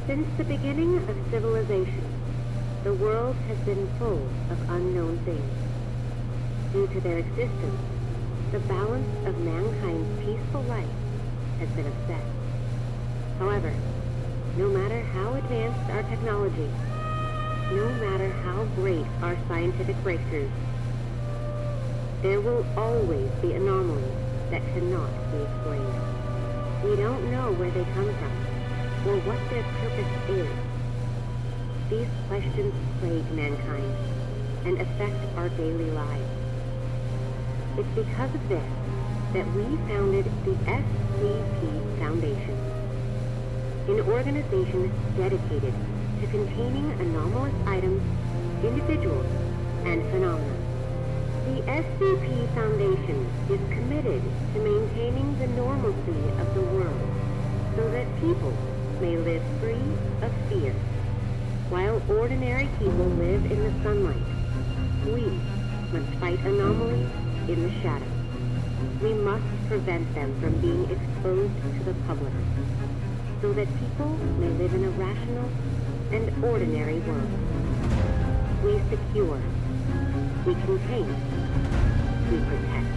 Since the beginning of civilization, the world has been full of unknown things. Due to their existence, the balance of mankind's peaceful life has been upset. However, no matter how advanced our technology, no matter how great our scientific breakthroughs, there will always be anomalies that cannot be explained. We don't know where they come from, or what their purpose is. These questions plague mankind and affect our daily lives. It's because of this that we founded the SCP Foundation, an organization dedicated to containing anomalous items, individuals, and phenomena. The SCP Foundation is committed to maintaining the normalcy of the world so that people may live free of fear. While ordinary people live in the sunlight, we must fight anomalies in the shadows. We must prevent them from being exposed to the public so that people may live in a rational and ordinary world. We secure, we contain, we protect.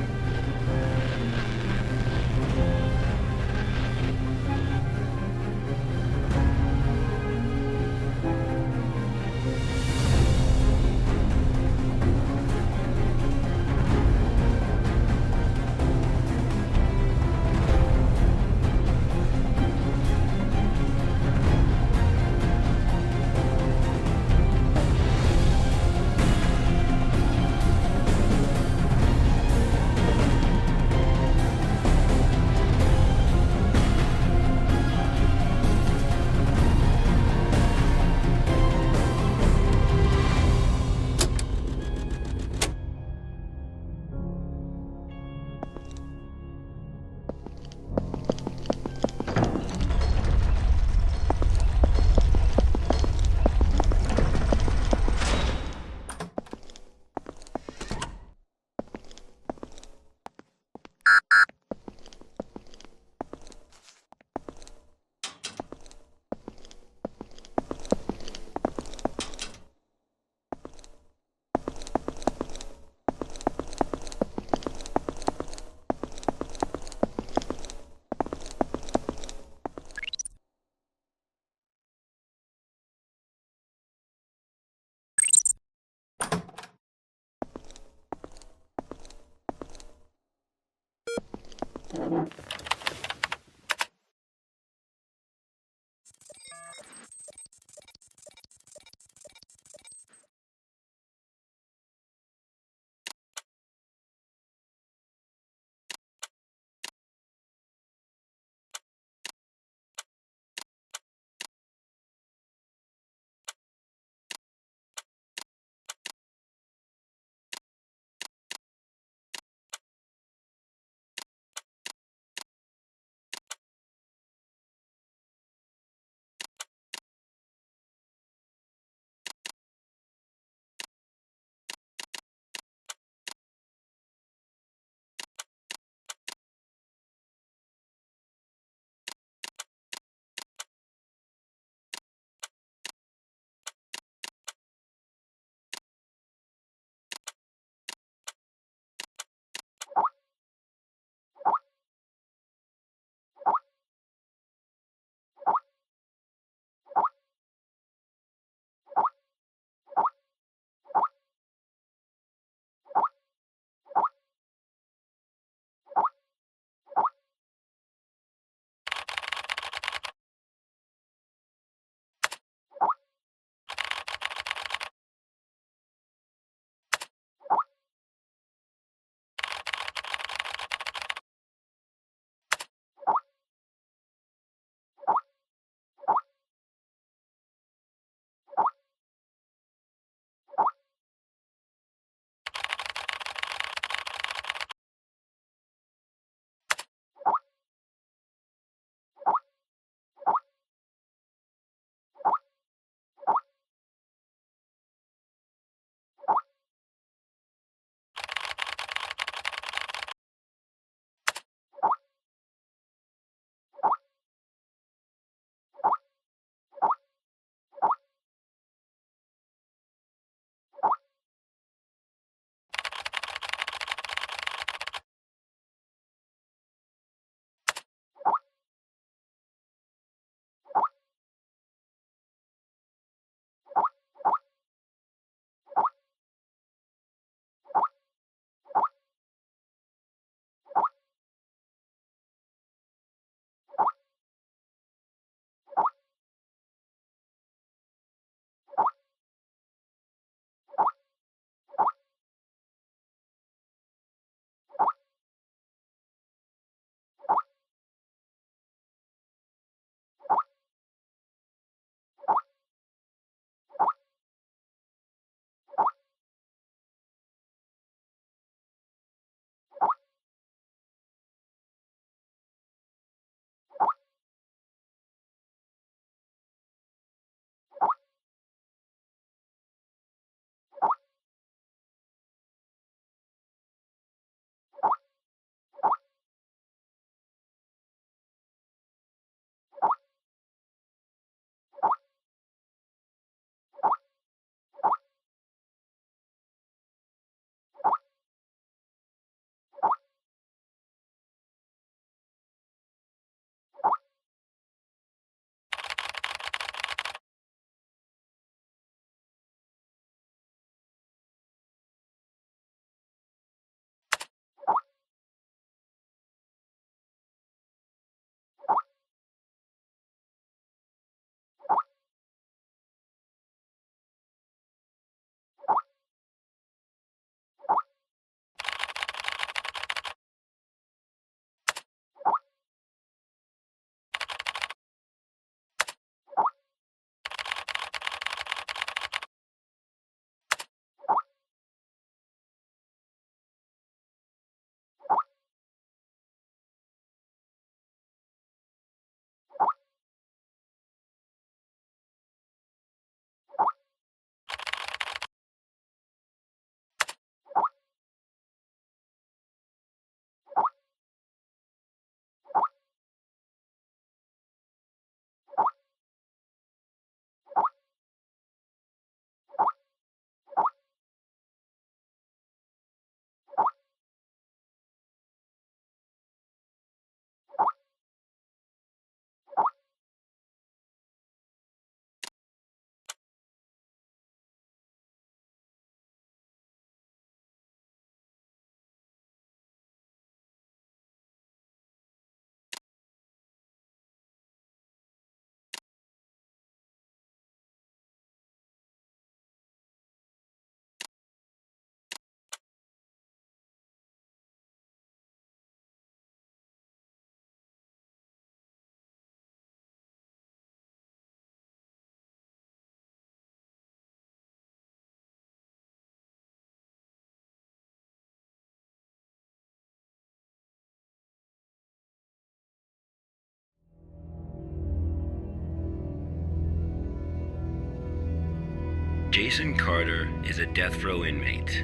Jason Carter is a death row inmate.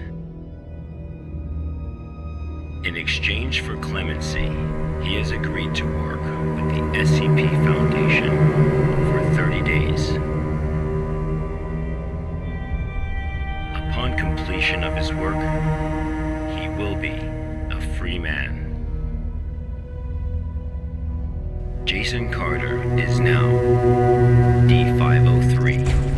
In exchange for clemency, he has agreed to work with the SCP Foundation for 30 days. Upon completion of his work, he will be a free man. Jason Carter is now D503.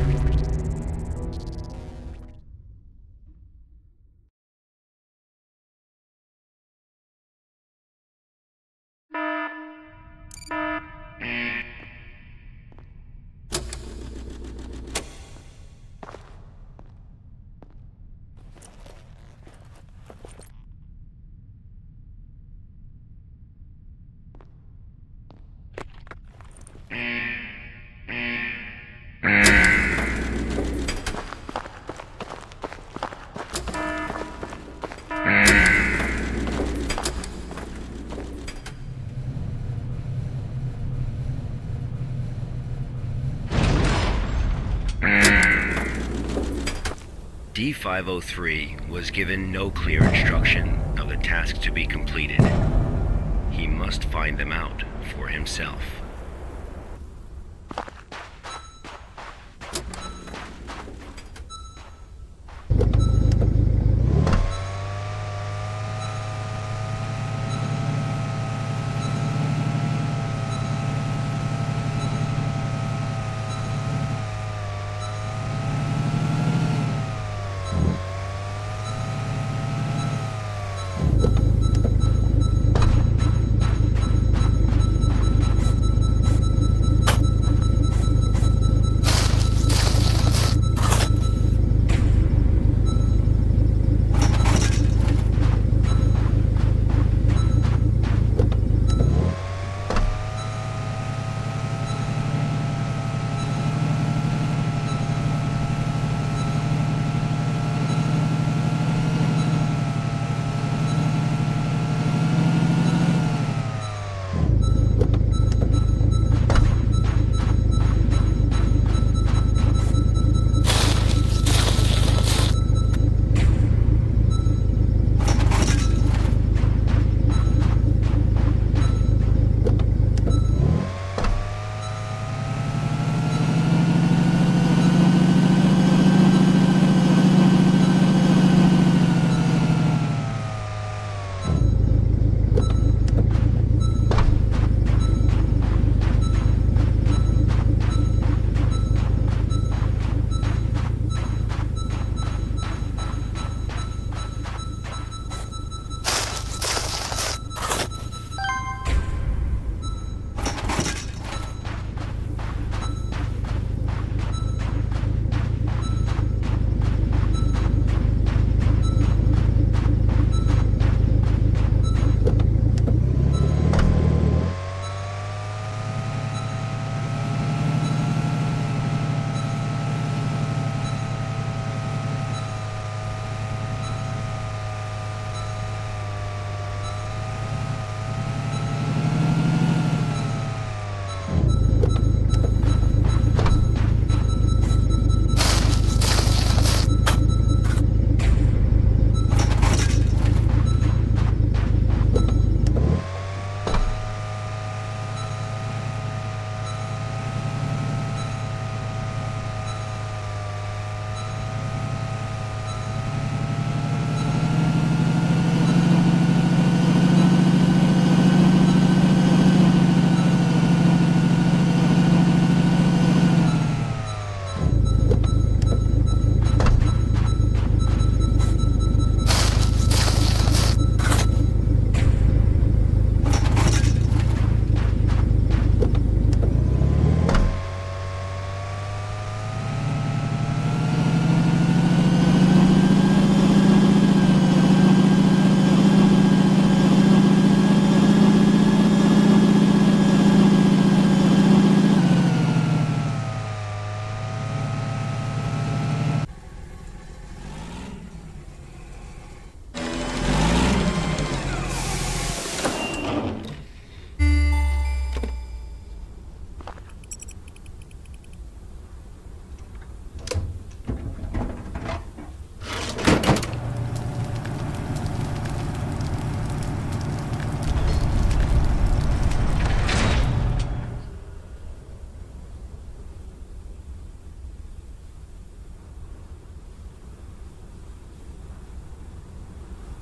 D503 was given no clear instruction of the task to be completed. He must find them out for himself.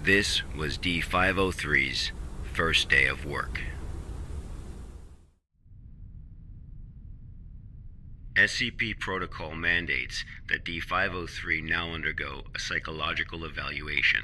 This was D503's first day of work. SCP protocol mandates that D503 now undergo a psychological evaluation.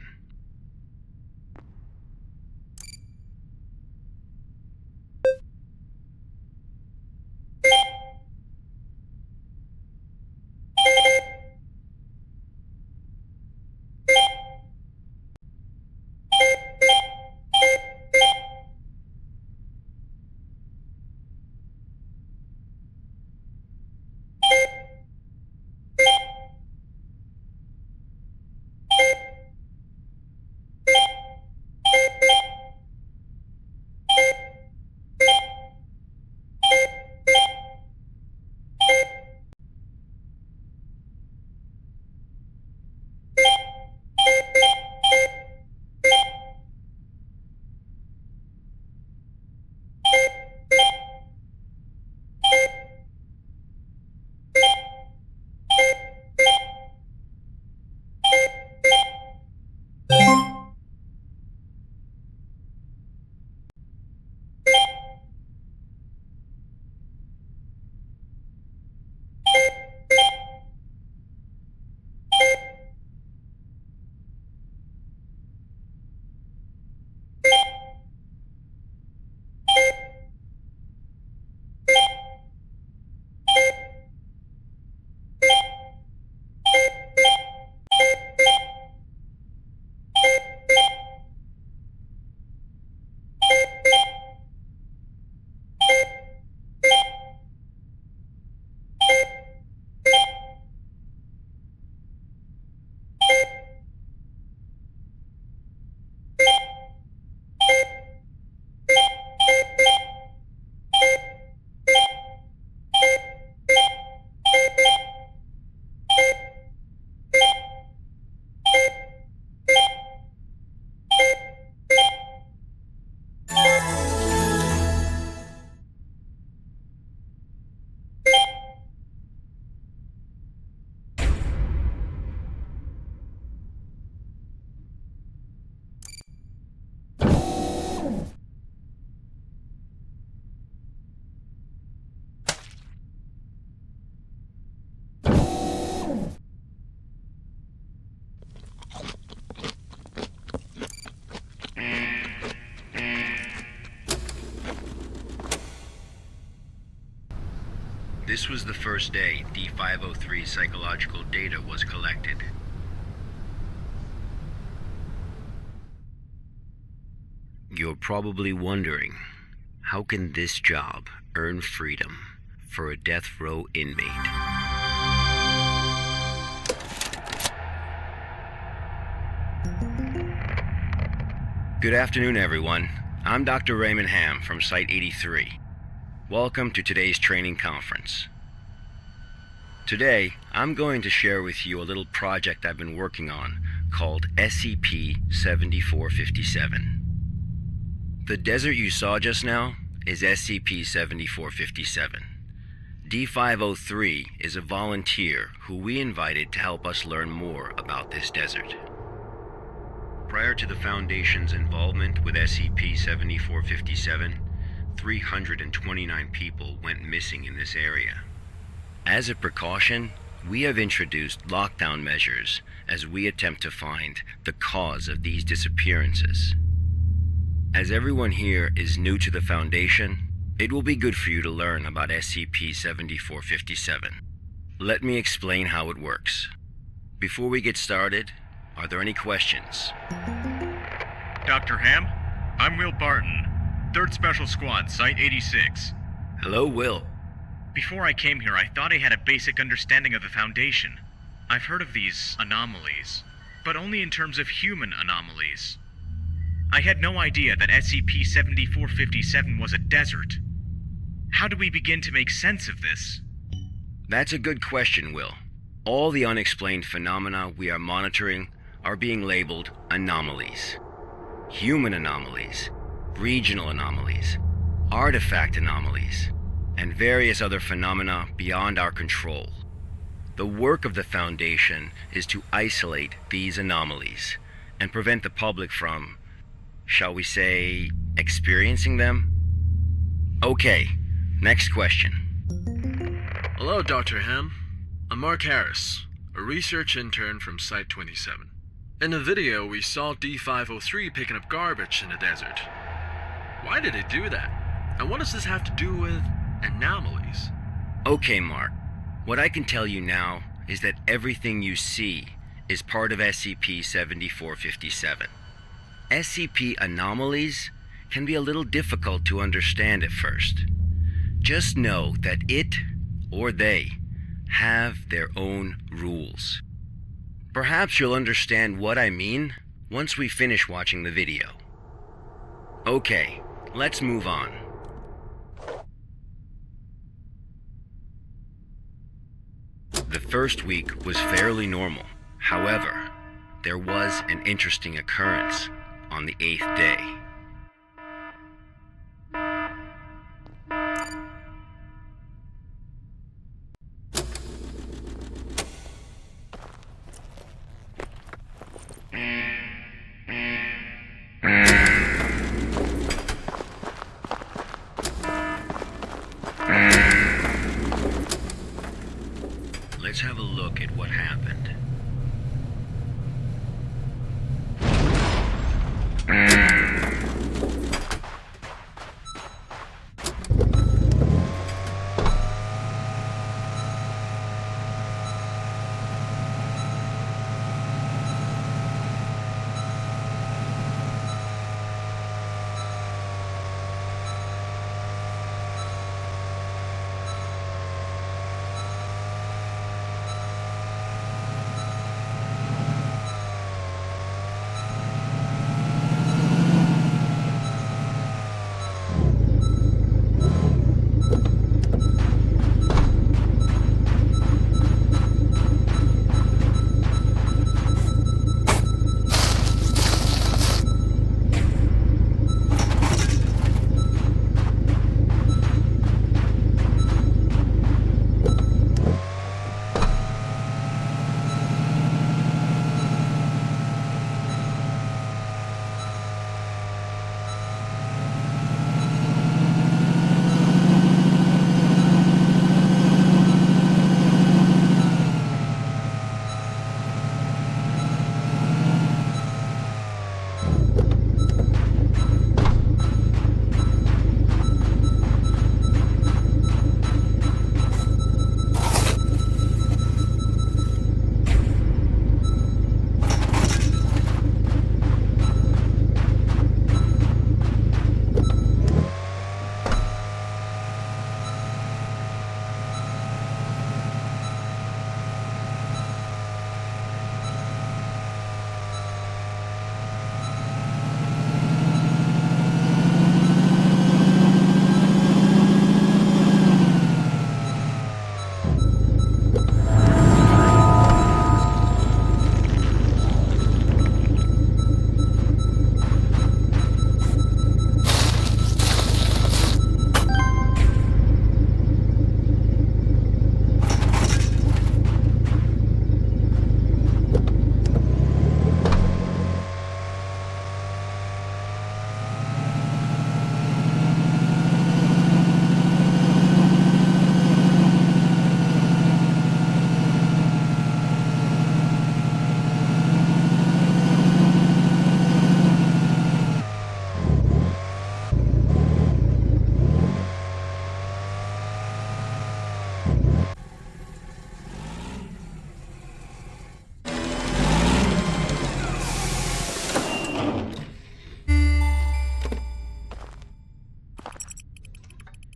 This was the first day D503 psychological data was collected. You're probably wondering, how can this job earn freedom for a death row inmate? Good afternoon, everyone. I'm Dr. Raymond Ham from Site 83. Welcome to today's training conference. Today, I'm going to share with you a little project I've been working on called SCP-7457. The desert you saw just now is SCP-7457. D503 is a volunteer who we invited to help us learn more about this desert. Prior to the Foundation's involvement with SCP-7457, 329 people went missing in this area. As a precaution, we have introduced lockdown measures as we attempt to find the cause of these disappearances. As everyone here is new to the Foundation, it will be good for you to learn about SCP-7457. Let me explain how it works. Before we get started, are there any questions? Dr. Ham, I'm Will Barton, 3rd Special Squad, Site 86. Hello, Will. Before I came here, I thought I had a basic understanding of the Foundation. I've heard of these anomalies, but only in terms of human anomalies. I had no idea that SCP-7457 was a desert. How do we begin to make sense of this? That's a good question, Will. All the unexplained phenomena we are monitoring are being labeled anomalies. Human anomalies, regional anomalies, artifact anomalies, and various other phenomena beyond our control. The work of the Foundation is to isolate these anomalies and prevent the public from, shall we say, experiencing them? Okay, next question. Hello, Dr. Ham. I'm Mark Harris, a research intern from Site 27. In the video, we saw D503 picking up garbage in the desert. Why did it do that? And what does this have to do with anomalies? Okay, Mark. What I can tell you now is that everything you see is part of SCP-7457. SCP anomalies can be a little difficult to understand at first. Just know that it, or they, have their own rules. Perhaps you'll understand what I mean once we finish watching the video. Okay, let's move on. The first week was fairly normal. However, there was an interesting occurrence on the 8th day. Let's have a look at what happened.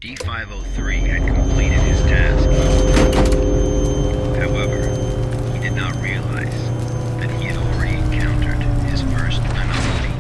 D503 had completed his task. However, he did not realize that he had already encountered his first anomaly.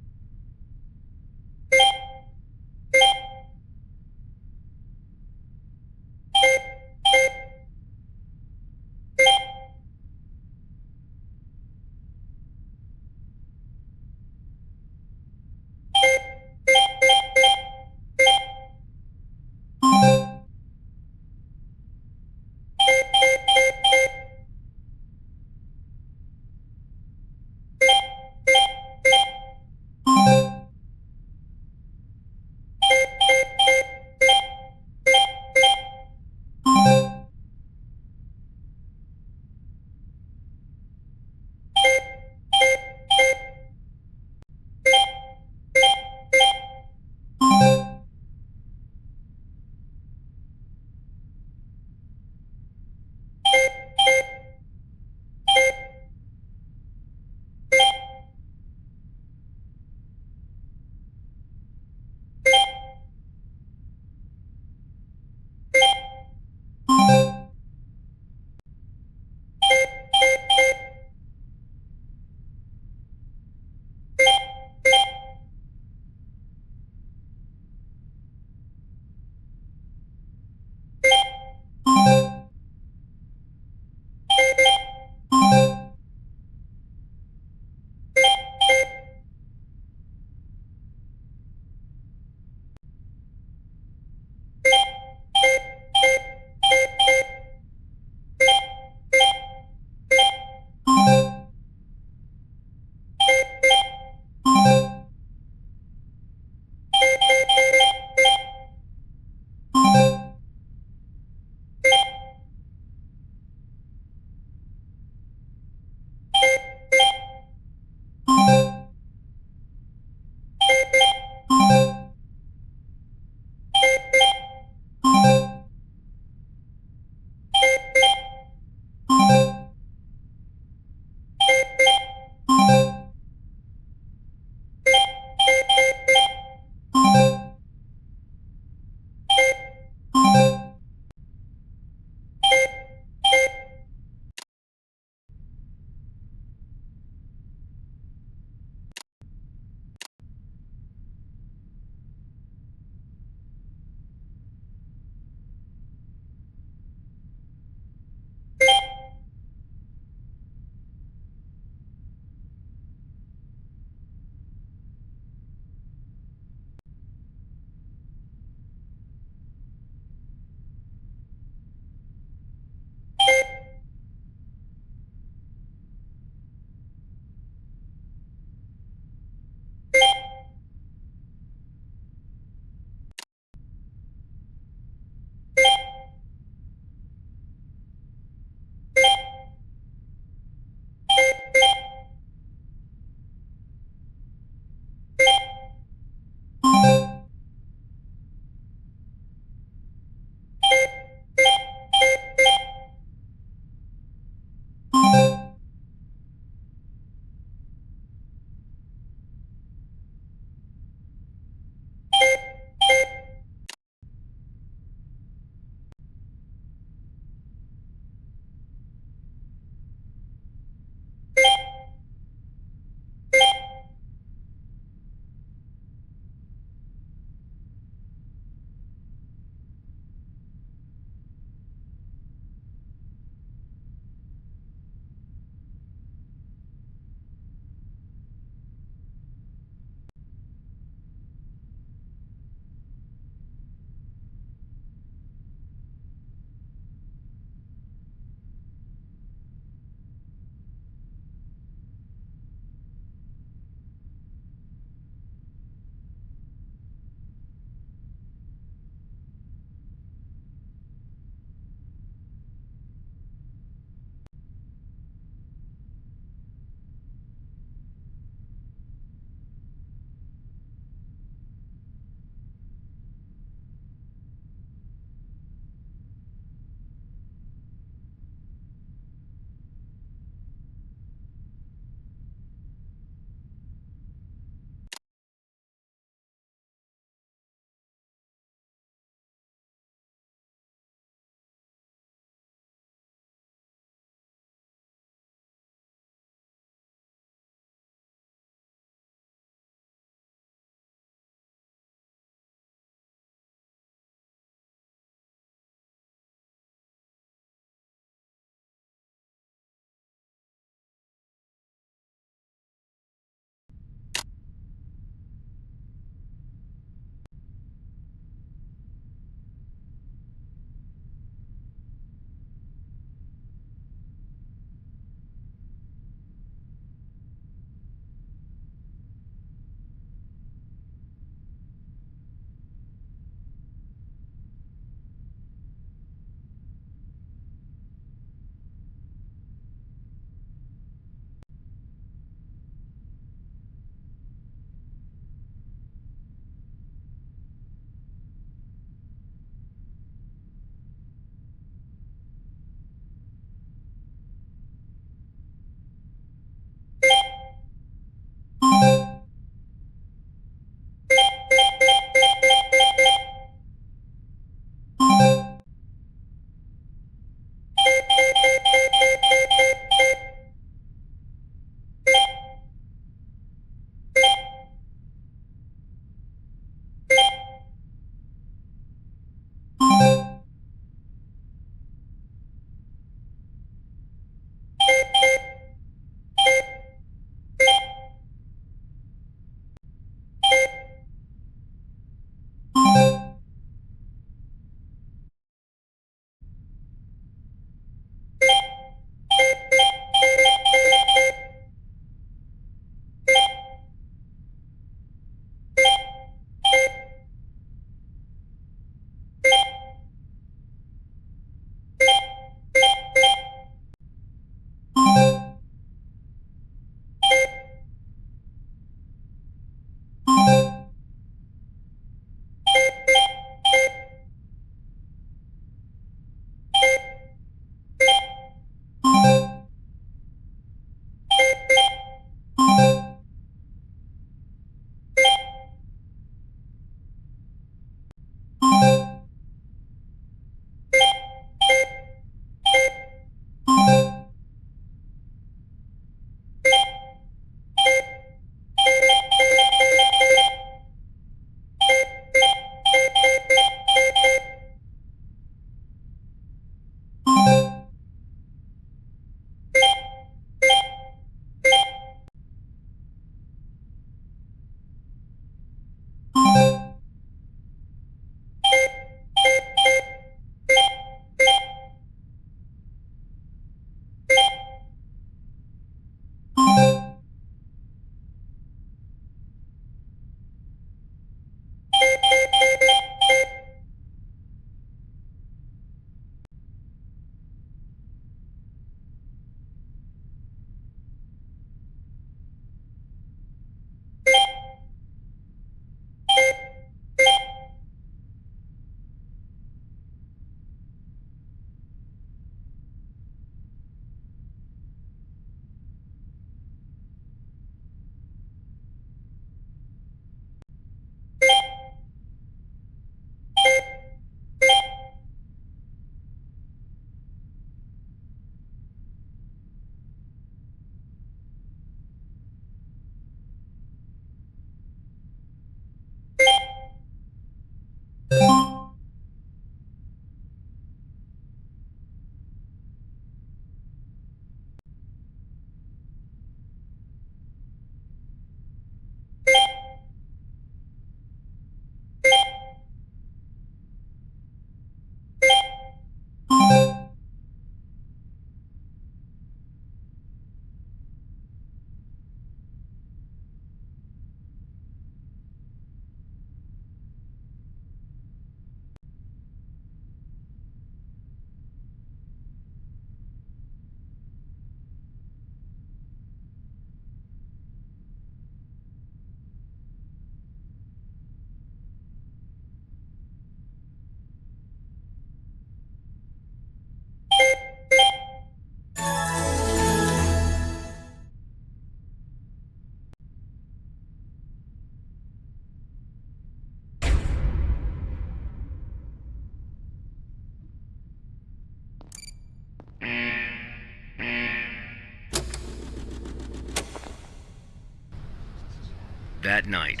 That night,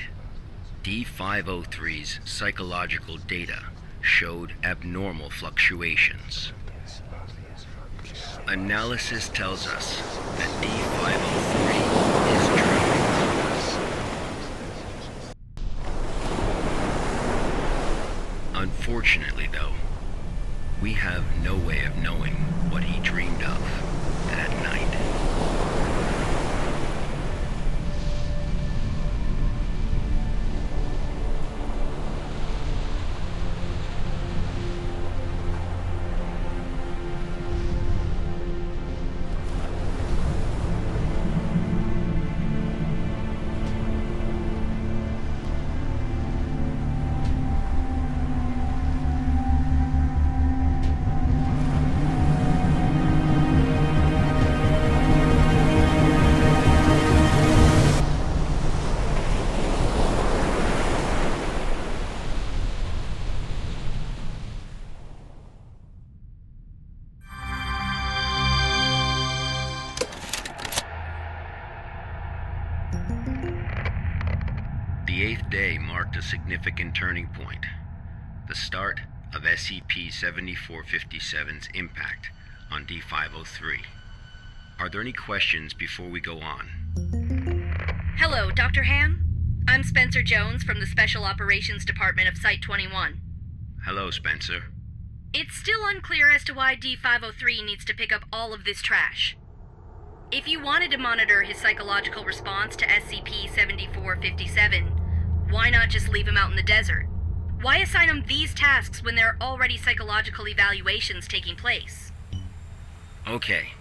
D503's psychological data showed abnormal fluctuations. Analysis tells us that D503 is dreaming. Unfortunately, though, we have no way of knowing what he dreamed of that night. The 8th day marked a significant turning point, the start of SCP-7457's impact on D503. Are there any questions before we go on? Hello, Dr. Ham. I'm Spencer Jones from the Special Operations Department of Site-21. Hello, Spencer. It's still unclear as to why D503 needs to pick up all of this trash. If you wanted to monitor his psychological response to SCP-7457, why not just leave him out in the desert? Why assign him these tasks when there are already psychological evaluations taking place? Okay,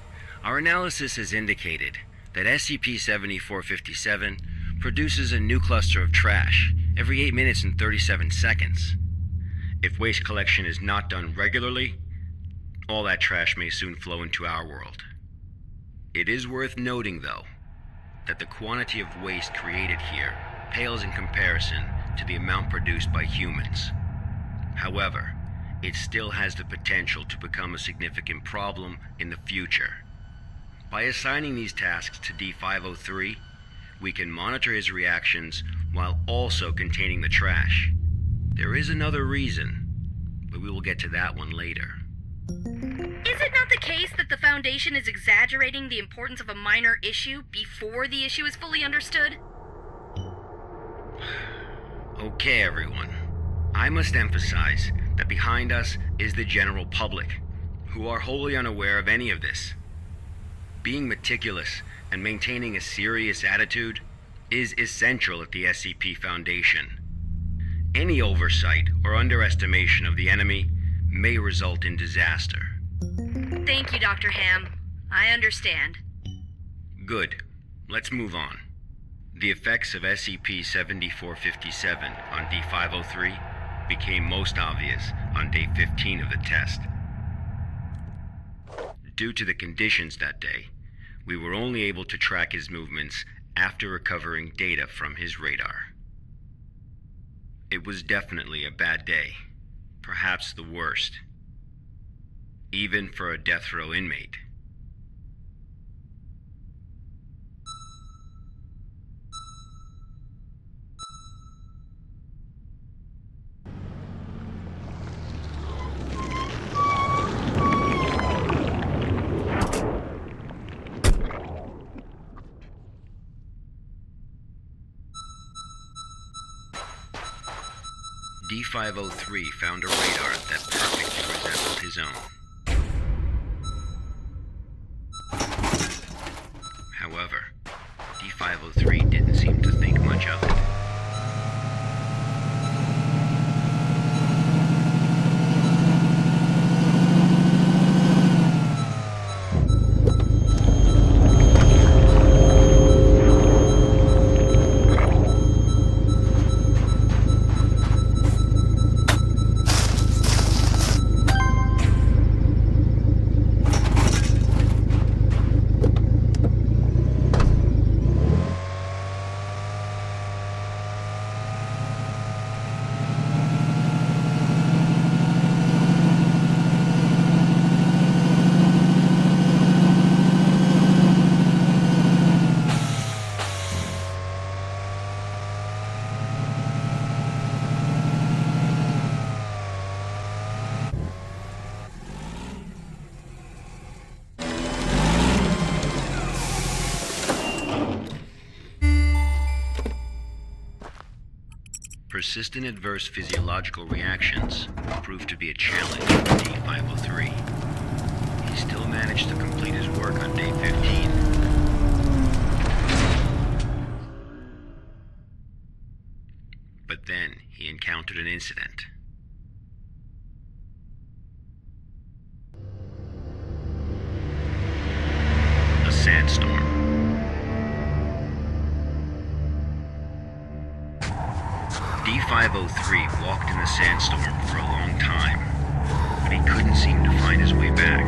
our analysis has indicated that SCP-7457 produces a new cluster of trash every 8 minutes and 37 seconds. If waste collection is not done regularly, all that trash may soon flow into our world. It is worth noting, though, that the quantity of waste created here pales in comparison to the amount produced by humans. However, it still has the potential to become a significant problem in the future. By assigning these tasks to D503, we can monitor his reactions while also containing the trash. There is another reason, but we will get to that one later. Is it not the case that the Foundation is exaggerating the importance of a minor issue before the issue is fully understood? Okay, everyone. I must emphasize that behind us is the general public, who are wholly unaware of any of this. Being meticulous and maintaining a serious attitude is essential at the SCP Foundation. Any oversight or underestimation of the enemy may result in disaster. Thank you, Dr. Ham. I understand. Good. Let's move on. The effects of SCP-7457 on D503 became most obvious on day 15 of the test. Due to the conditions that day, we were only able to track his movements after recovering data from his radar. It was definitely a bad day, perhaps the worst, even for a death row inmate. D503 found a radar that perfectly resembled his own. However, D503 didn't seem to think much of it. Persistent adverse physiological reactions proved to be a challenge for D503. He still managed to complete his work on day 15. But then he encountered an incident. A sandstorm. D503 walked in the sandstorm for a long time, but he couldn't seem to find his way back.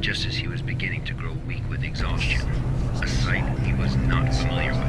Just as he was beginning to grow weak with exhaustion, a sight he was not familiar with.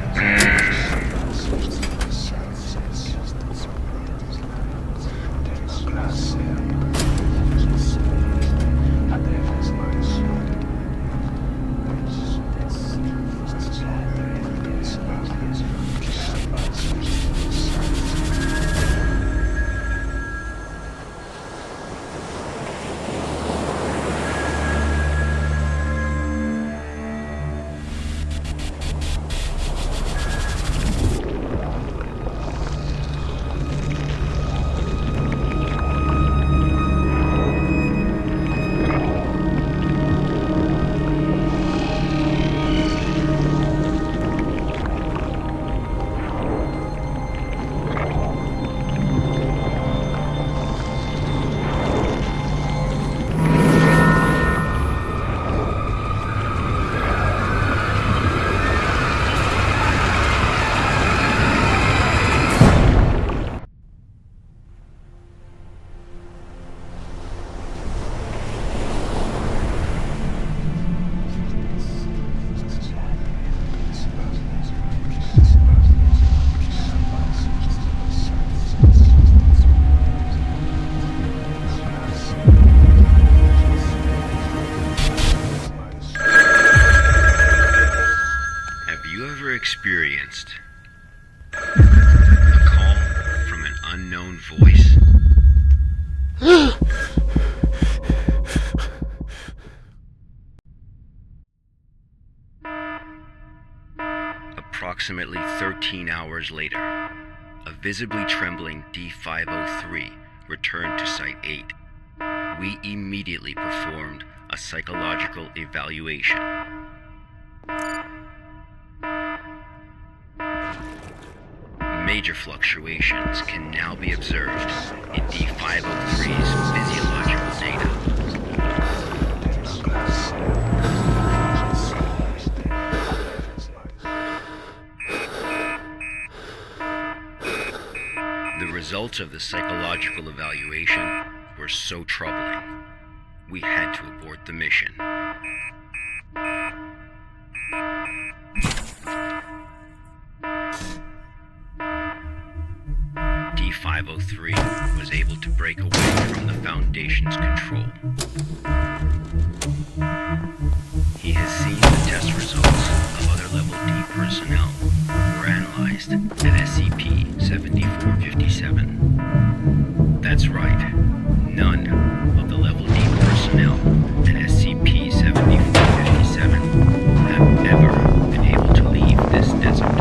Experienced a call from an unknown voice. Approximately 13 hours later, a visibly trembling D503 returned to Site 8. We immediately performed a psychological evaluation. Major fluctuations can now be observed in D503's physiological data. The results of the psychological evaluation were so troubling, we had to abort the mission. D503 was able to break away from the Foundation's control. He has seen the test results of other Level D personnel who were analyzed at SCP-7457. That's right, none of the Level D personnel at SCP-7457 have ever been able to leave this desert.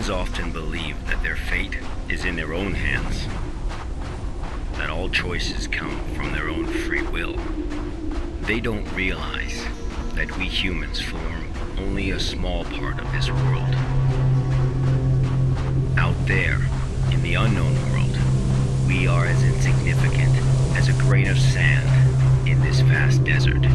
Humans often believe that their fate is in their own hands, that all choices come from their own free will. They don't realize that we humans form only a small part of this world. Out there, in the unknown world, we are as insignificant as a grain of sand in this vast desert.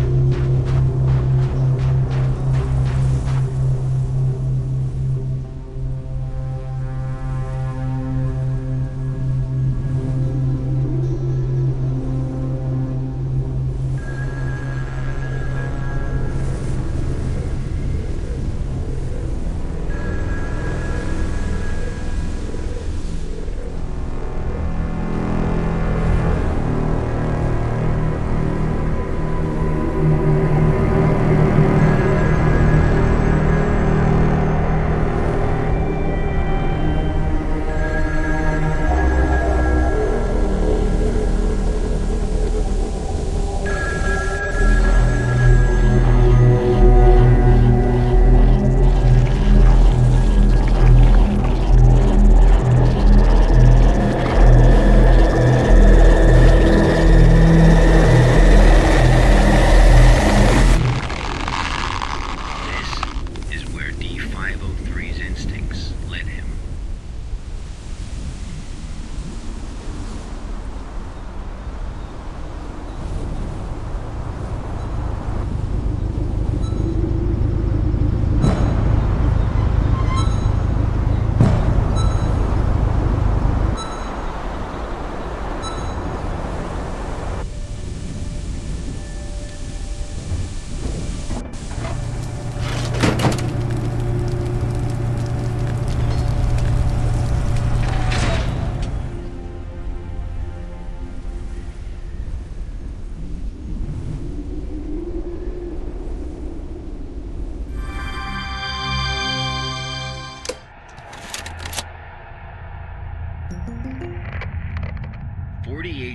This is where D503's instincts led him.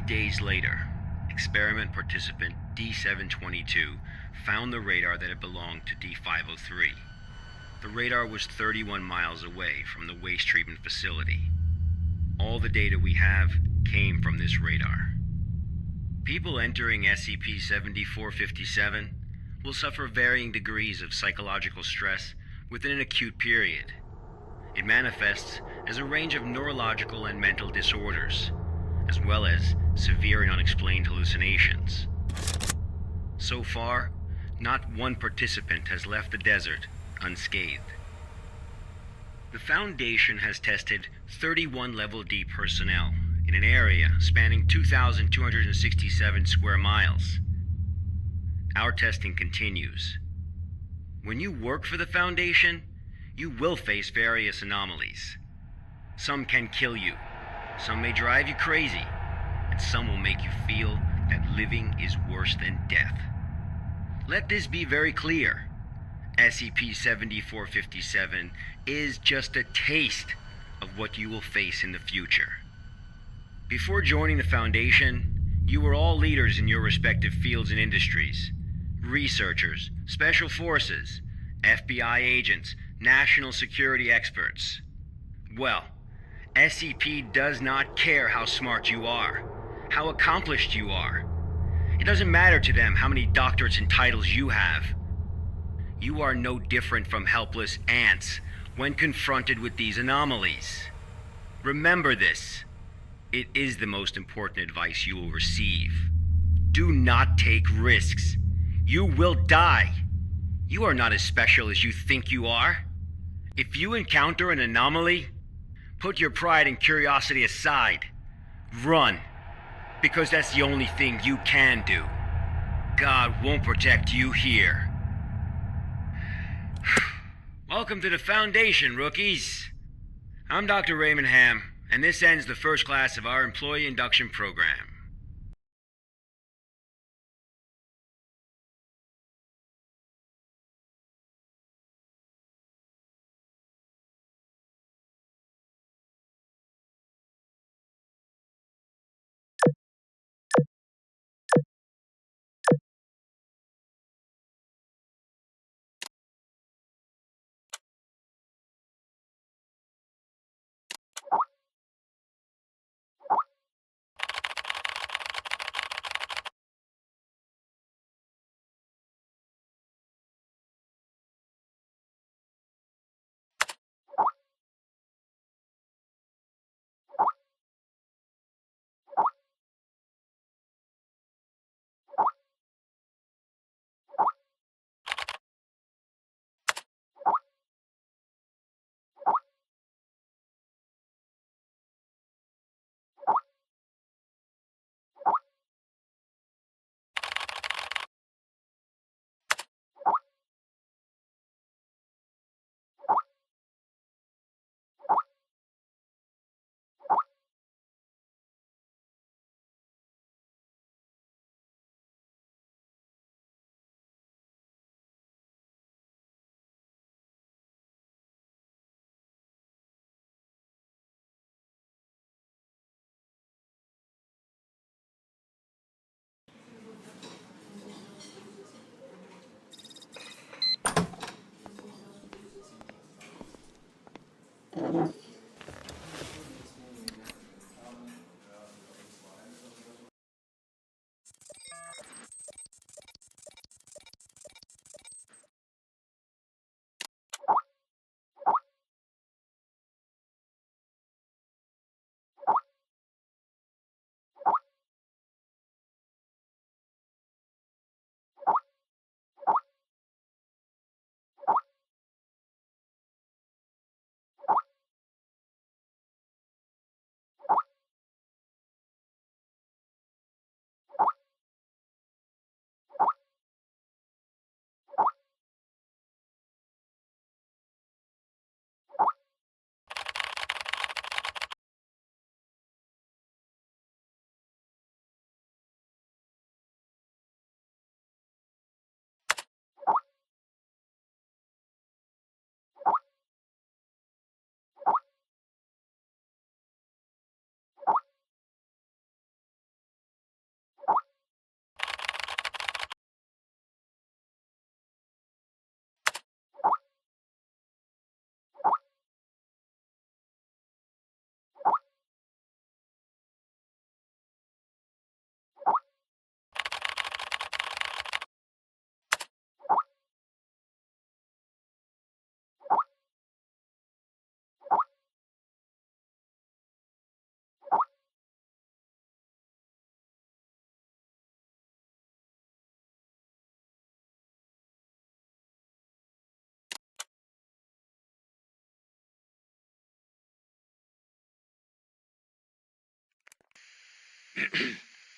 Days later, experiment participant D722 found the radar that had belonged to D503. The radar was 31 miles away from the waste treatment facility. All the data we have came from this radar. People entering SCP-7457 will suffer varying degrees of psychological stress within an acute period. It manifests as a range of neurological and mental disorders, as well as severe and unexplained hallucinations. So far, not one participant has left the desert unscathed. The Foundation has tested 31 Level D personnel in an area spanning 2,267 square miles. Our testing continues. When you work for the Foundation, you will face various anomalies. Some can kill you. Some may drive you crazy, and some will make you feel that living is worse than death. Let this be very clear. SCP-7457 is just a taste of what you will face in the future. Before joining the Foundation, you were all leaders in your respective fields and industries. Researchers, special forces, FBI agents, national security experts. Well, SCP does not care how smart you are, how accomplished you are. It doesn't matter to them how many doctorates and titles you have. You are no different from helpless ants when confronted with these anomalies. Remember this. It is the most important advice you will receive. Do not take risks. You will die. You are not as special as you think you are. If you encounter an anomaly, put your pride and curiosity aside. Run, because that's the only thing you can do. God won't protect you here. Welcome to the Foundation, rookies. I'm Dr. Raymond Ham, and this ends the first class of our employee induction program.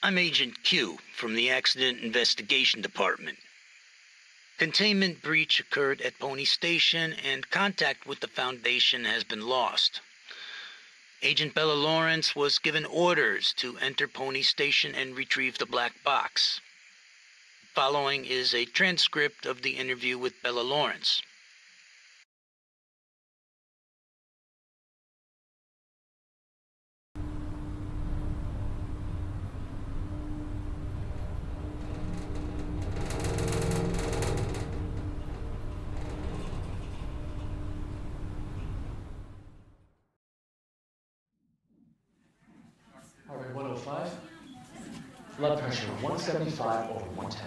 I'm Agent Q from the Accident Investigation Department. Containment breach occurred at Pony Station, and contact with the Foundation has been lost. Agent Bella Lawrence was given orders to enter Pony Station and retrieve the black box. Following is a transcript of the interview with Bella Lawrence. Heart rate 105. Blood pressure 175 over 110.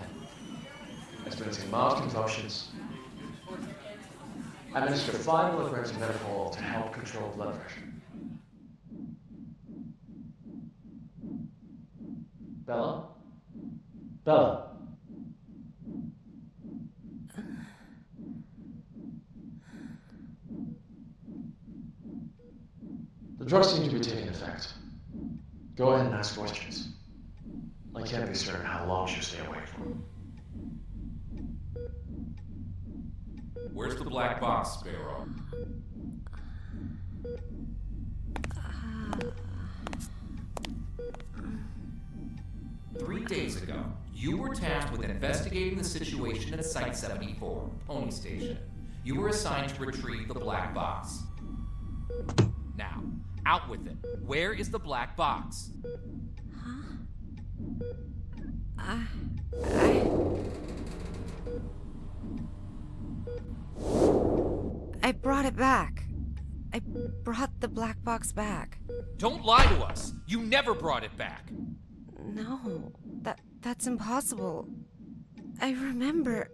Experiencing mild convulsions. Administer 5 milligrams of methanol to help control blood pressure. Bella? Bella? The drugs seem to be taking effect. Go ahead and ask questions. I can't be certain how long she'll stay awake for. Where's the black box, Sparrow? Three days ago, you were tasked with investigating the situation at Site 74, Pony Station. You were assigned to retrieve the black box. Now, out with it. Where is the black box? I brought it back. I brought the black box back. Don't lie to us! You never brought it back! No, that's impossible. I remember.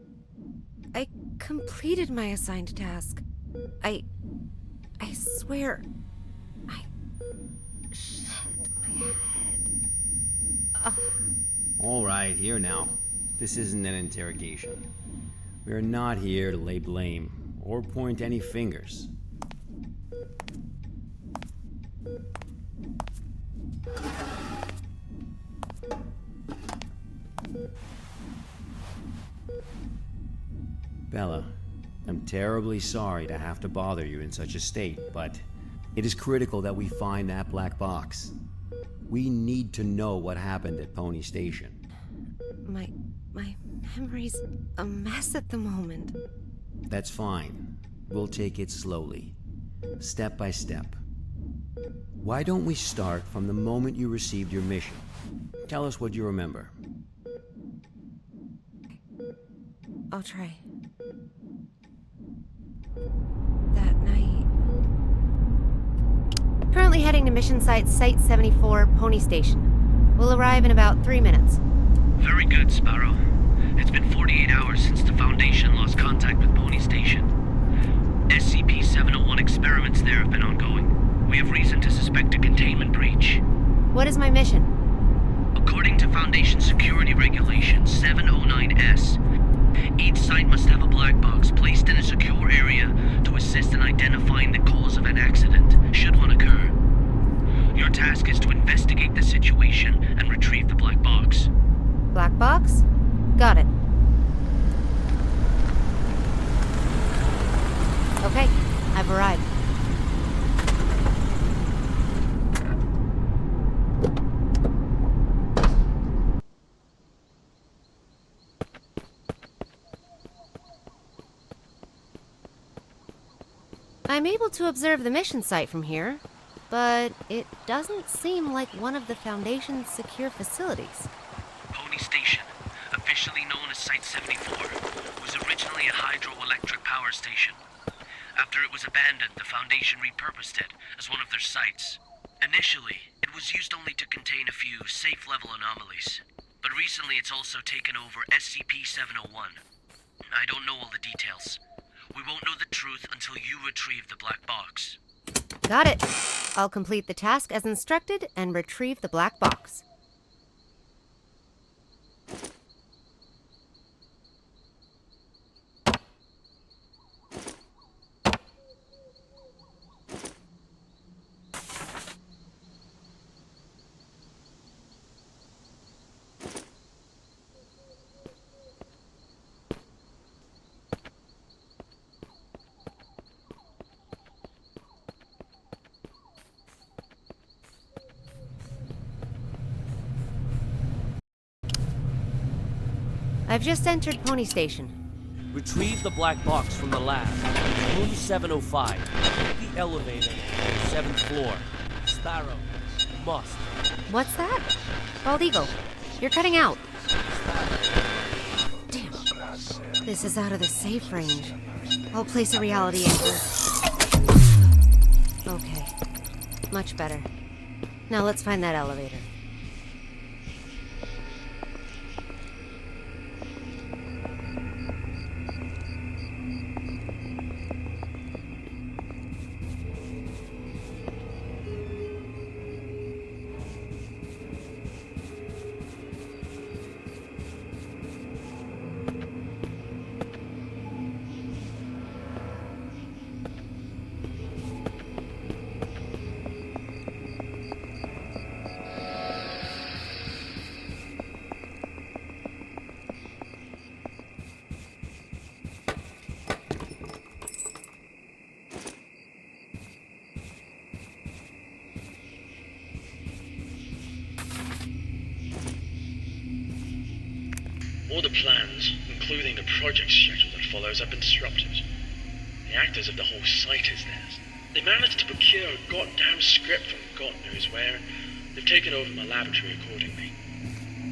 I completed my assigned task. I swear. Shit, my head. All right, here now. This isn't an interrogation. We are not here to lay blame or point any fingers. Bella, I'm terribly sorry to have to bother you in such a state, but it is critical that we find that black box. We need to know what happened at Pony Station. My memory's a mess at the moment. That's fine. We'll take it slowly, step by step. Why don't we start from the moment you received your mission? Tell us what you remember. I'll try. That night. Currently heading to mission site 74, Pony Station. We'll arrive in about 3 minutes. Very good, Sparrow. It's been 48 hours since the Foundation lost contact with Pony Station. SCP-701 experiments there have been ongoing. We have reason to suspect a containment breach. What is my mission? According to Foundation Security Regulation 709S, each site must have a black box placed in a secure area to assist in identifying the cause of an accident, should one occur. Your task is to investigate the situation and retrieve the black box. Black box? Got it. Okay, I've arrived. I'm able to observe the mission site from here, but it doesn't seem like one of the Foundation's secure facilities. Pony Station, officially known as Site 74, was originally a hydroelectric power station. After it was abandoned, the Foundation repurposed it as one of their sites. Initially, it was used only to contain a few safe-level anomalies, but recently it's also taken over SCP-701. I don't know all the details. We won't know the truth until you retrieve the black box. Got it. I'll complete the task as instructed and retrieve the black box. I've just entered Pony Station. Retrieve the black box from the lab. Room 705. Take the elevator. 7th floor. Sparrow. Must. What's that? Bald Eagle, you're cutting out. Damn. This is out of the safe range. I'll place a reality anchor. Okay. Much better. Now let's find that elevator. All the plans, including the project schedule that follows, have been disrupted. The actors of the whole site is theirs. They managed to procure a goddamn script from God knows where, and they've taken over my laboratory accordingly.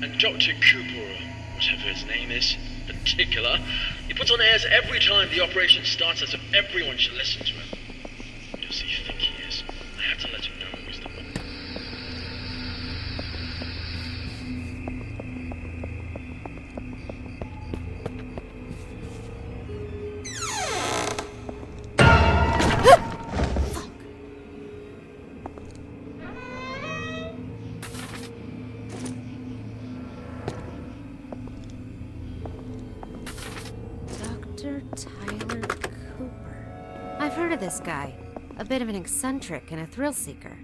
And Dr. Cooper, or whatever his name is, in particular, he puts on airs every time the operation starts as if everyone should listen to him. Who does he think he is? I have to let him know who's the one. Tyler Cooper. I've heard of this guy. A bit of an eccentric and a thrill seeker.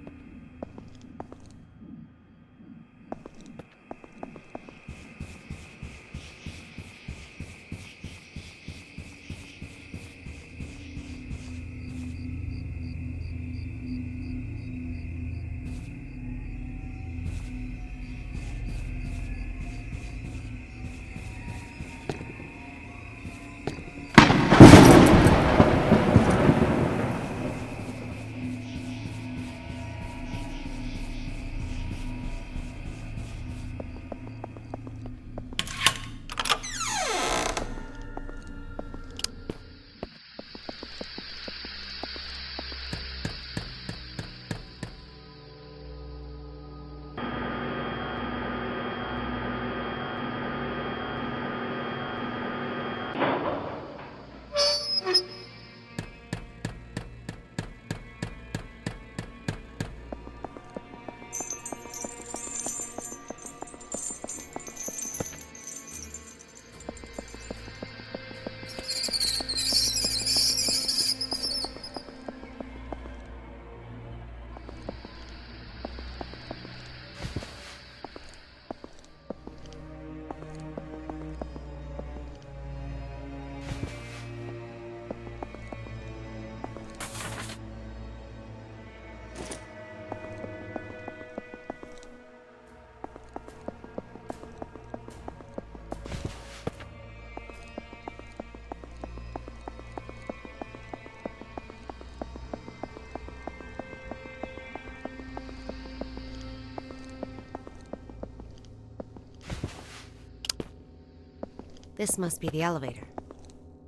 This must be the elevator.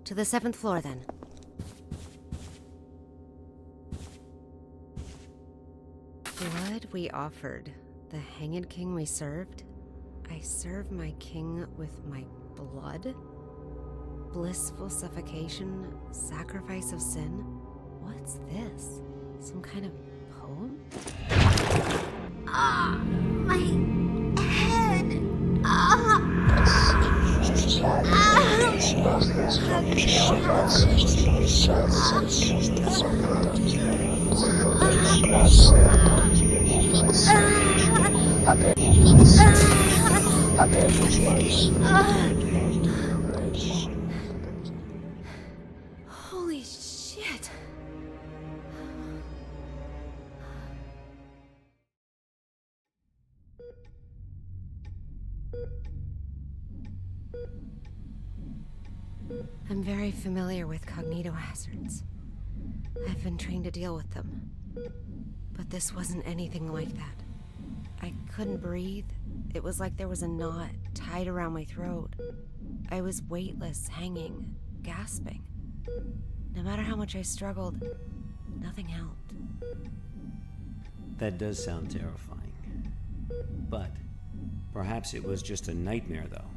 To the 7th floor, then. Blood we offered, the hanged king we served. I serve my king with my blood? Blissful suffocation, sacrifice of sin? What's this? Some kind of poem? Ah, my head. Ah. Holy shit. I'm very familiar with cognitohazards. I've been trained to deal with them. But this wasn't anything like that. I couldn't breathe. It was like there was a knot tied around my throat. I was weightless, hanging, gasping. No matter how much I struggled, nothing helped. That does sound terrifying. But perhaps it was just a nightmare, though.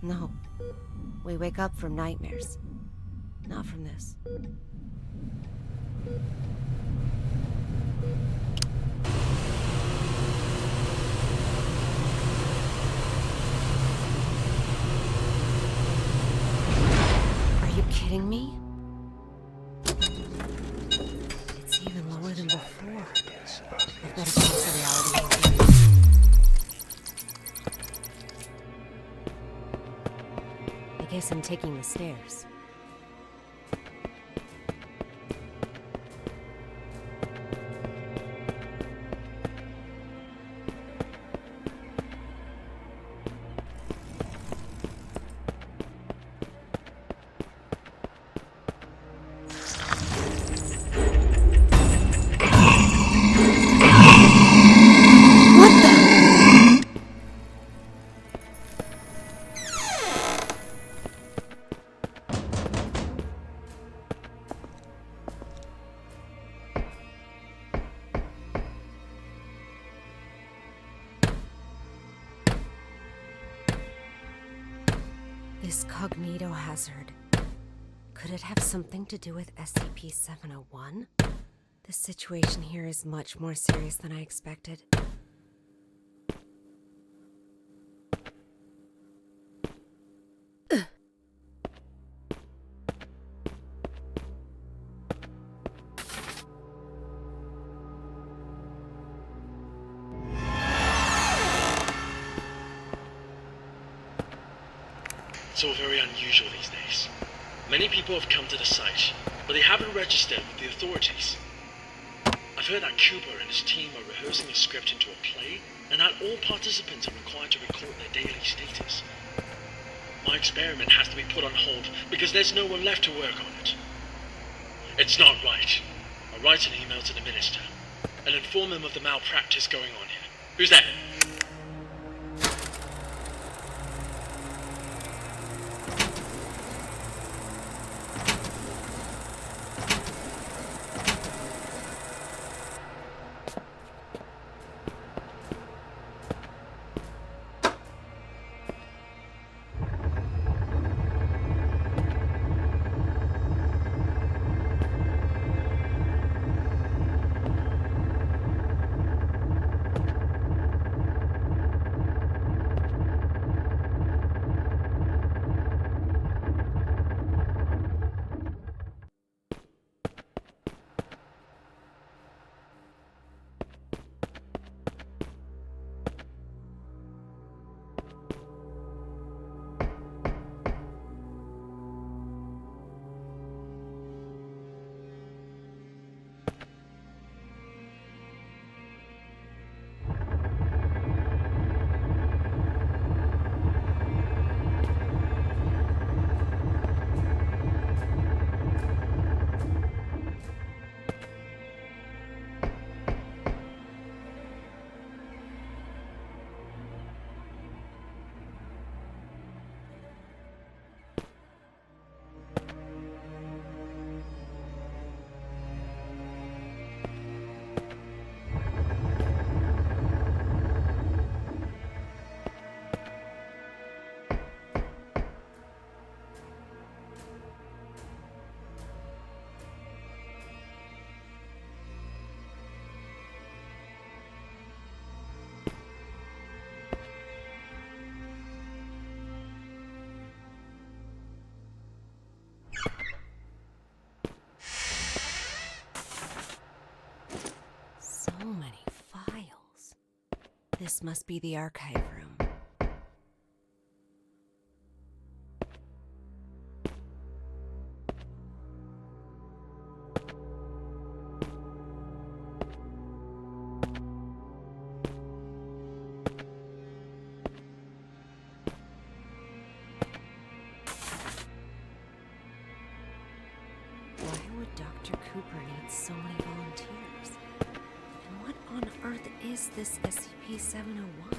No. We wake up from nightmares. Not from this. Are you kidding me? It's even lower than before. I've got to change the reality here. I guess I'm taking the stairs. This cognitohazard. Could it have something to do with SCP-701? The situation here is much more serious than I expected. It's all very unusual these days. Many people have come to the site, but they haven't registered with the authorities. I've heard that Cooper and his team are rehearsing a script into a play, and that all participants are required to record their daily status. My experiment has to be put on hold because there's no one left to work on it. It's not right. I'll write an email to the minister and inform him of the malpractice going on here. Who's there? So many files. This must be the archive room. Dr. Cooper needs so many volunteers? And what on earth is this SCP-701?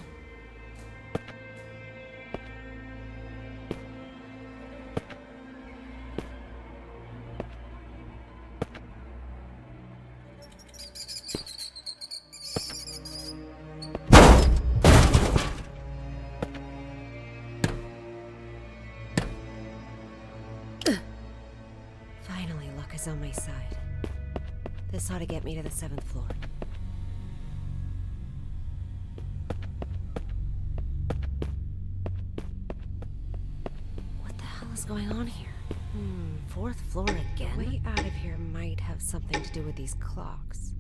Finally, luck is on my side. This ought to get me to the 7th floor. What the hell is going on here? 4th floor again? The way out of here might have something to do with these clocks.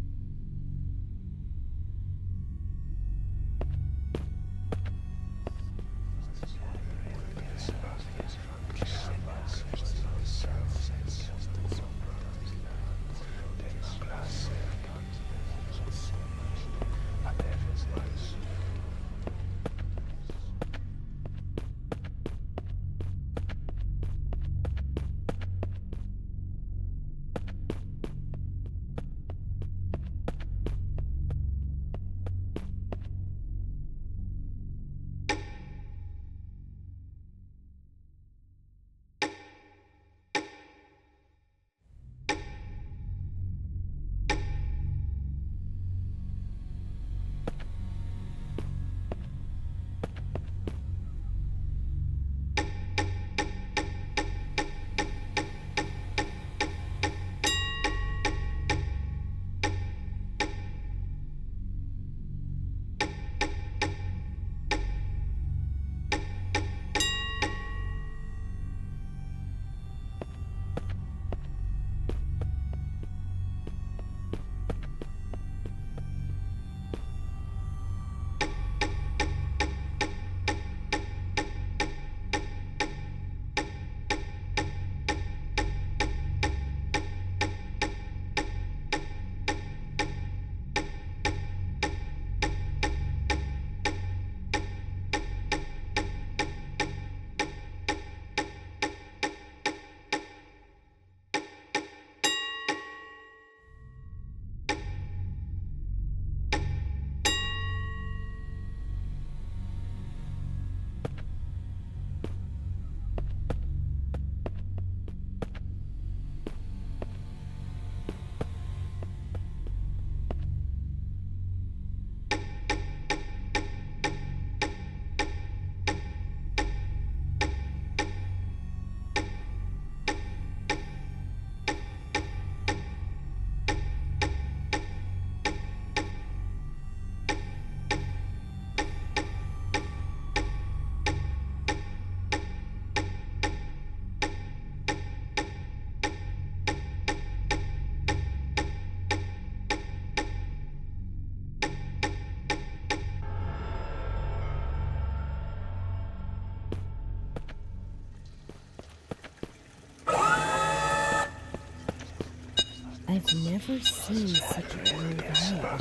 I've never seen such a long vibe.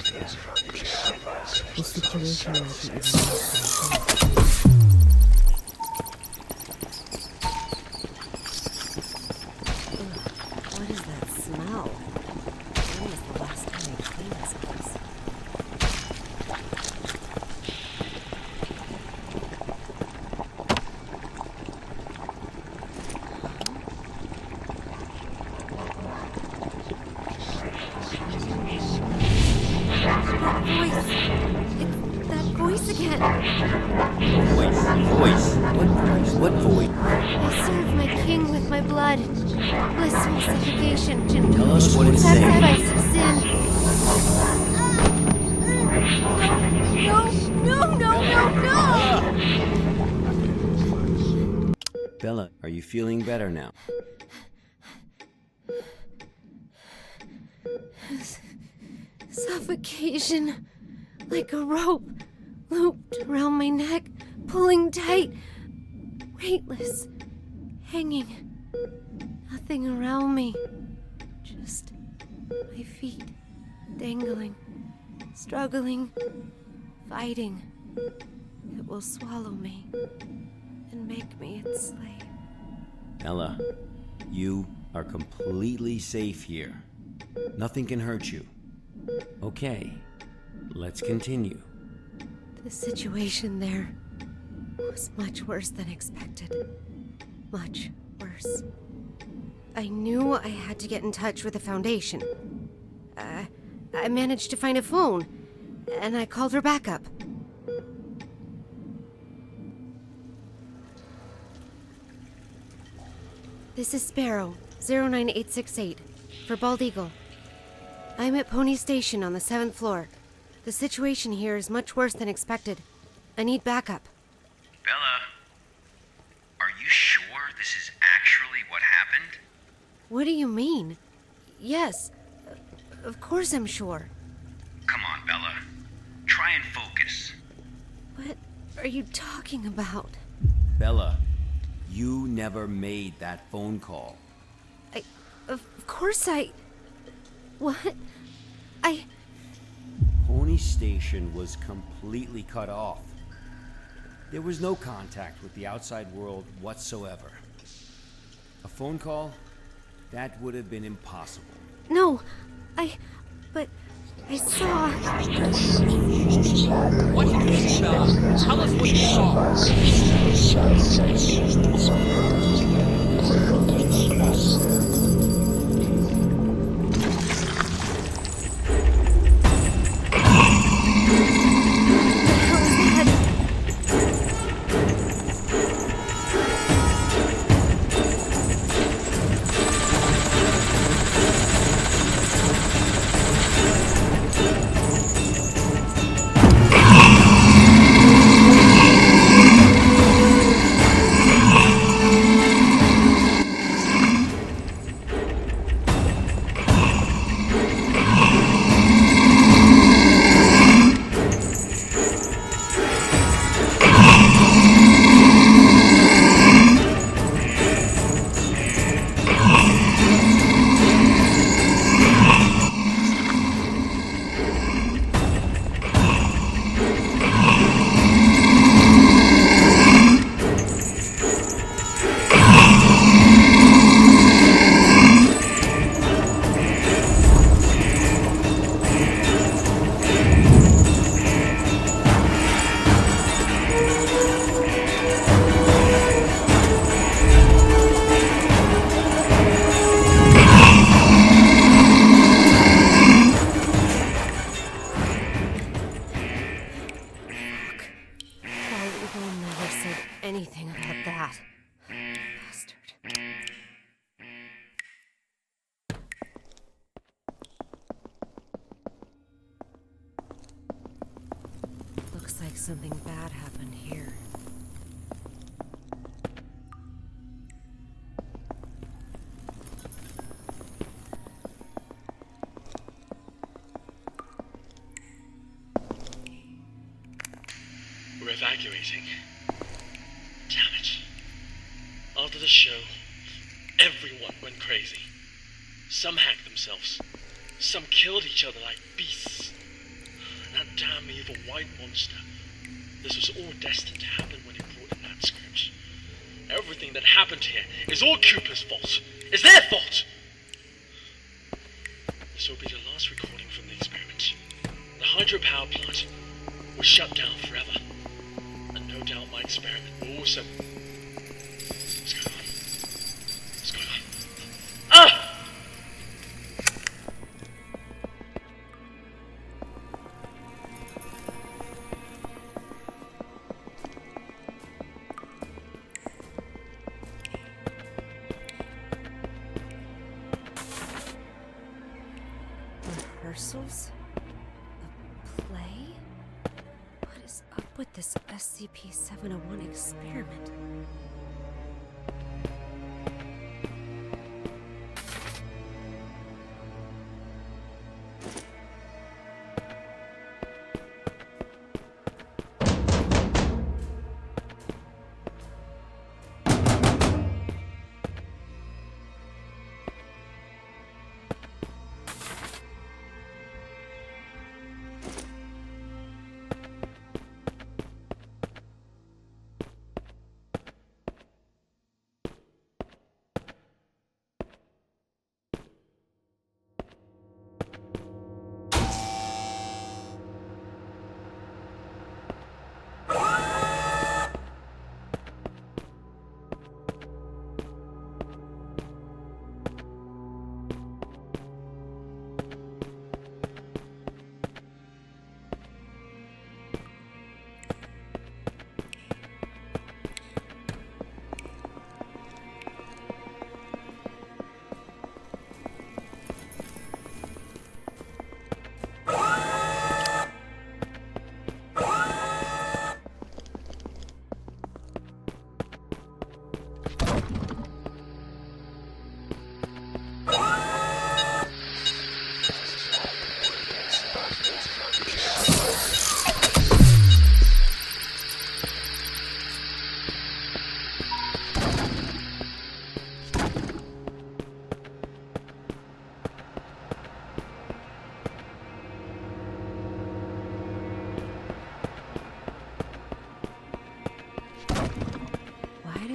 The situation might be even worse than what is that smell? When was the last time I cleaned this place? Voice again. Voice? What voice? I serve my king with my blood. Blissful suffocation. Tell us what it's saying. Sacrifice of sin. No! Bella, are you feeling better now? Suffocation. Like a rope. Looped around my neck. Pulling tight. Weightless. Hanging. Nothing around me. Just my feet. Dangling. Struggling. Fighting. It will swallow me. And make me its slave. Ella, you are completely safe here. Nothing can hurt you. Okay, let's continue. The situation there was much worse than expected. Much worse. I knew I had to get in touch with the Foundation. I managed to find a phone, and I called her backup. This is Sparrow, 09868, for Bald Eagle. I'm at Pony Station on the 7th floor. The situation here is much worse than expected. I need backup. Bella, are you sure this is actually what happened? What do you mean? Yes, of course I'm sure. Come on, Bella. Try and focus. What are you talking about? Bella, you never made that phone call. Of course What? Pony Station was completely cut off. There was no contact with the outside world whatsoever. A phone call? That would have been impossible. No, but I saw... What did you see, Bella? Tell us what you saw. Anything about that. Bastard. Looks like something bad happened here. We're evacuating. Damn it. After the show, everyone went crazy. Some hacked themselves. Some killed each other like beasts. And that damn evil white monster. This was all destined to happen when he brought in that script. Everything that happened here is all Cooper's fault. It's their fault! This will be the last recording from the experiment. The hydropower plant was shut down forever. And no doubt my experiment will also... What's going on? What's going on? Ah! Rehearsals? A play? What is up with this SCP-701 experiment?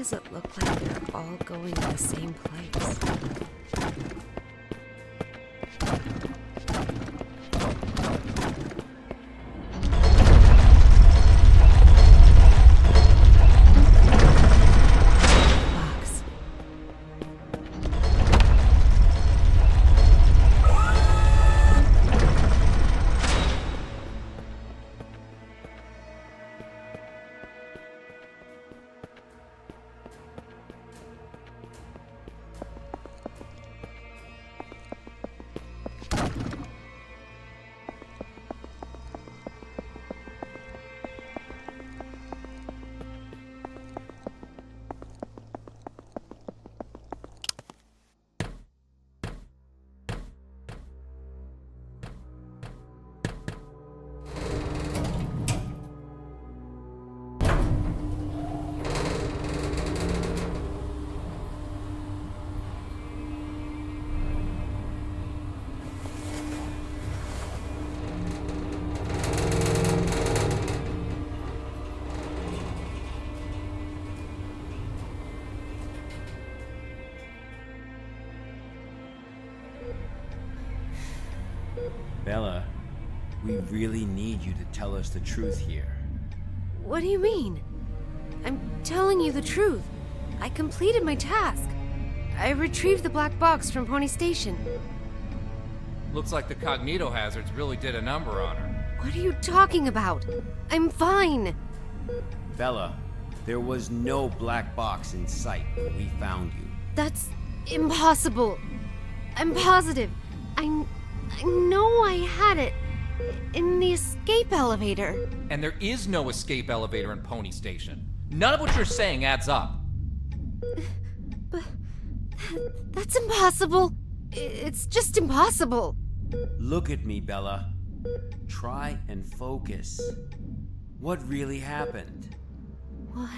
does it look like they're all going to the same place? Box. Bella, we really need you to tell us the truth here. What do you mean? I'm telling you the truth. I completed my task. I retrieved the black box from Pony Station. Looks like the cognito hazards really did a number on her. What are you talking about? I'm fine. Bella, there was no black box in sight when we found you. That's impossible. I'm positive. I know I had it in the escape elevator. And there is no escape elevator in Pony Station. None of what you're saying adds up. But that's impossible. It's just impossible. Look at me, Bella. Try and focus. What really happened? What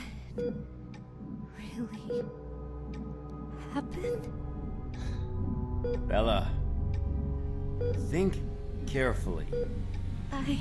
really happened? Bella, think carefully. I...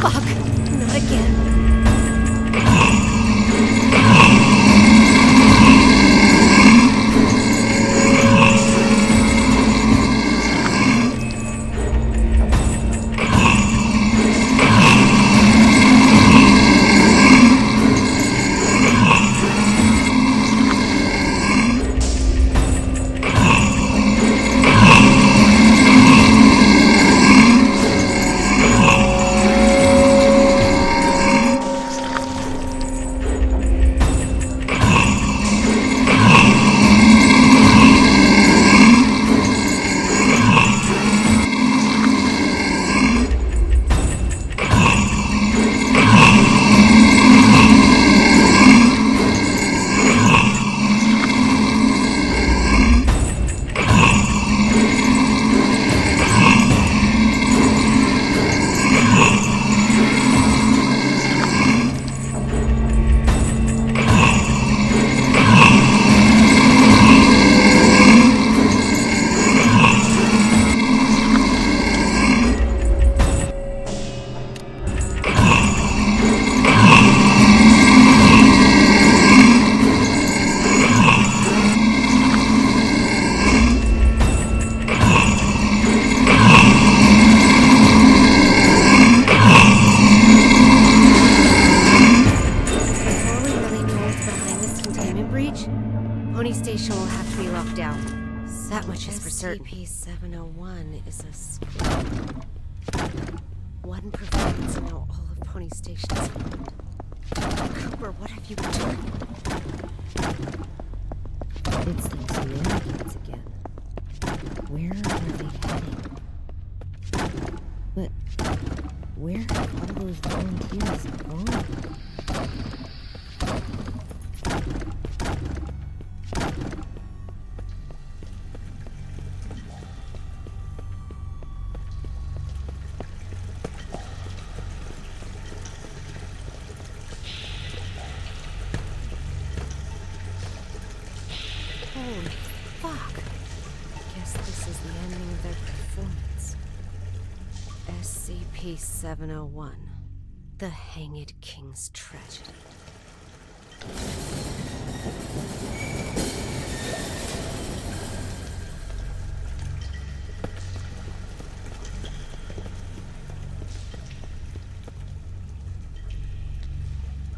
Fuck! Not again. certain. SCP-701 is a squad. One provides now all of Pony Station's land. Cooper, what have you been doing? It's those shenanigans again. Where are they heading? But where have all those volunteers gone? Holy fuck. I guess this is the ending of their performance. SCP-701. The Hanged King's Tragedy.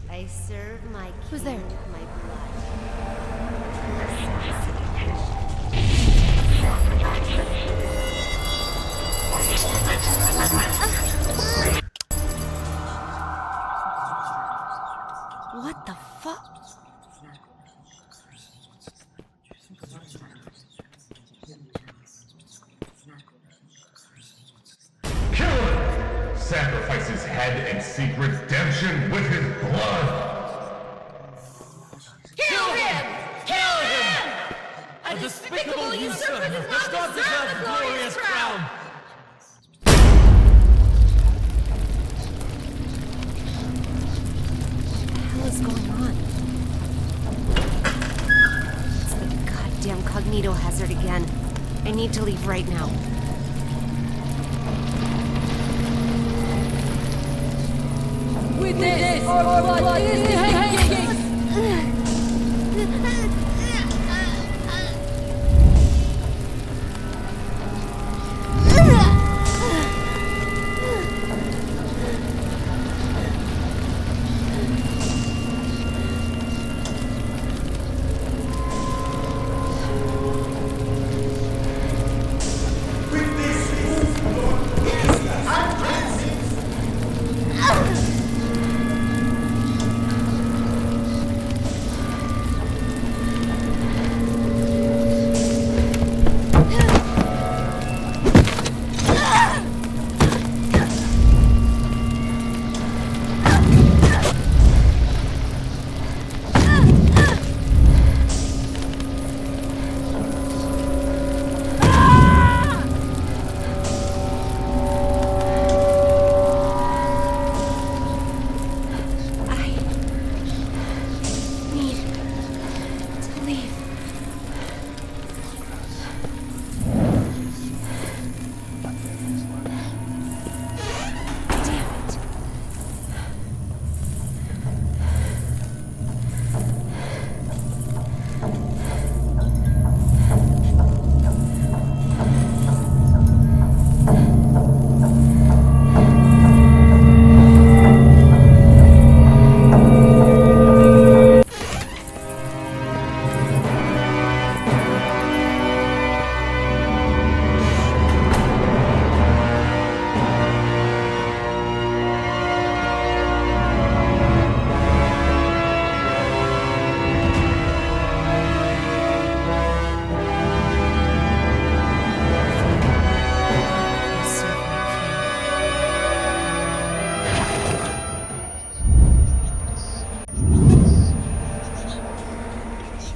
I serve my king. Who's there? With my blood. What the fuck? Killer! Sacrifice his head and seek redemption with his blood! Kill him! Kill him! A despicable usurper does not deserve the glorious crown! What is going on? It's the goddamn cognito hazard again. I need to leave right now. With this, our blood is the hanging!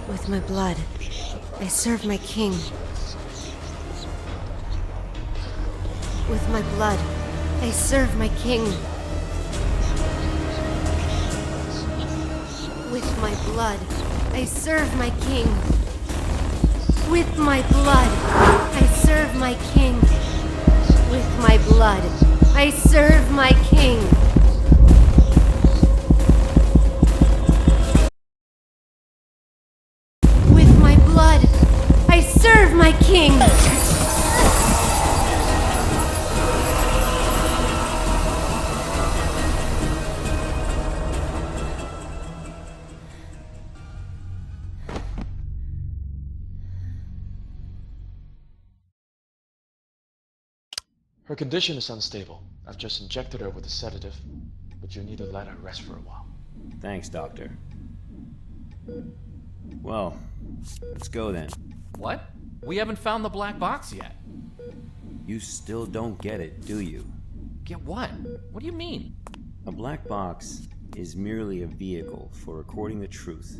With my blood, I serve my king. With my blood, I serve my king. With my blood, I serve my king. With my blood, I serve my king. With my blood, I serve my king. With my blood, I serve my king. Her condition is unstable. I've just injected her with a sedative, but you'll need to let her rest for a while. Thanks, Doctor. Well, let's go then. What? We haven't found the black box yet. You still don't get it, do you? Get what? What do you mean? A black box is merely a vehicle for recording the truth.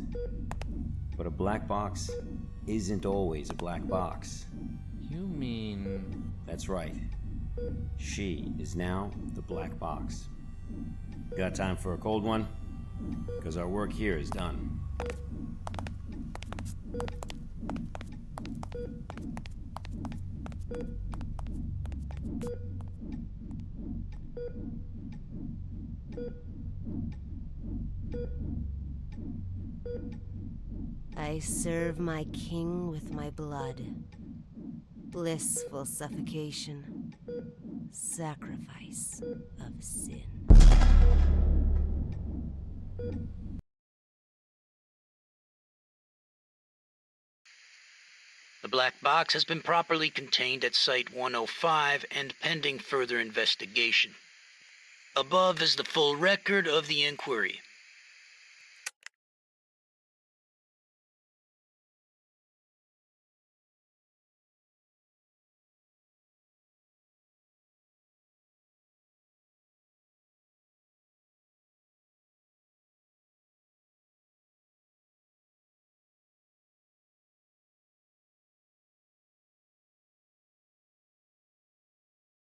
But a black box isn't always a black box. You mean... That's right. She is now the black box. Got time for a cold one? Because our work here is done. I serve my king with my blood. Blissful suffocation. Sacrifice of sin. The black box has been properly contained at Site-105 and pending further investigation. Above is the full record of the inquiry.